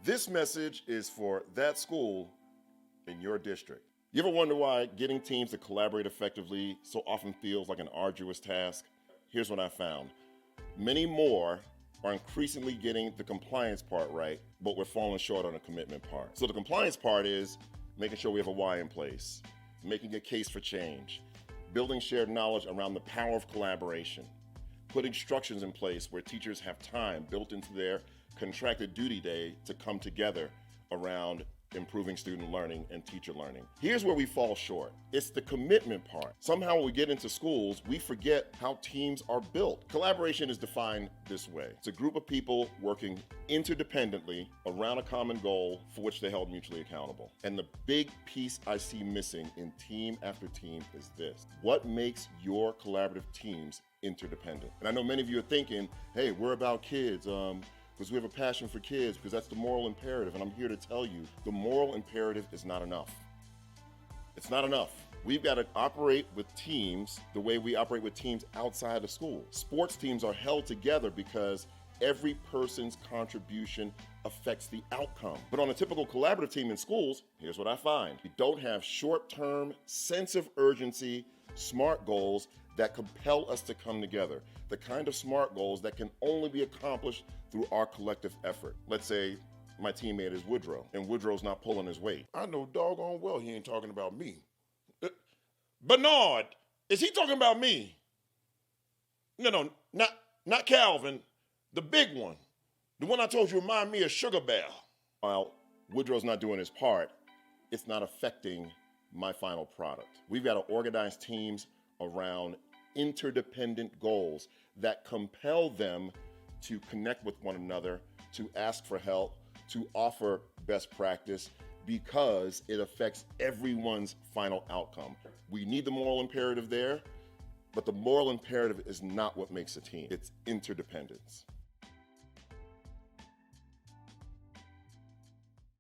This message is for that school in your district. You ever wonder why getting teams to collaborate effectively so often feels like an arduous task? Here's what I found. Many more are increasingly getting the compliance part right, but we're falling short on the commitment part. So the compliance part is making sure we have a why in place, making a case for change, building shared knowledge around the power of collaboration, putting structures in place where teachers have time built into their contracted duty day to come together around improving student learning and teacher learning. Here's where we fall short. It's the commitment part. Somehow when we get into schools, we forget how teams are built. Collaboration is defined this way. It's a group of people working interdependently around a common goal for which they're held mutually accountable. And the big piece I see missing in team after team is this. What makes your collaborative teams interdependent? And I know many of you are thinking, hey, we're about kids, because we have a passion for kids, because that's the moral imperative. And I'm here to tell you, the moral imperative is not enough. It's not enough. We've got to operate with teams the way we operate with teams outside of school. Sports teams are held together because every person's contribution affects the outcome. But on a typical collaborative team in schools, here's what I find. We don't have short-term sense of urgency, SMART goals that compel us to come together. The kind of SMART goals that can only be accomplished through our collective effort. Let's say my teammate is Woodrow, and Woodrow's not pulling his weight. I know doggone well he ain't talking about me. Bernard, is he talking about me? No, not Calvin, the big one. The one I told you remind me of Sugar Bear. While Woodrow's not doing his part, it's not affecting my final product. We've got to organize teams around interdependent goals that compel them to connect with one another, to ask for help, to offer best practice, because it affects everyone's final outcome. We need the moral imperative there, but the moral imperative is not what makes a team. It's interdependence.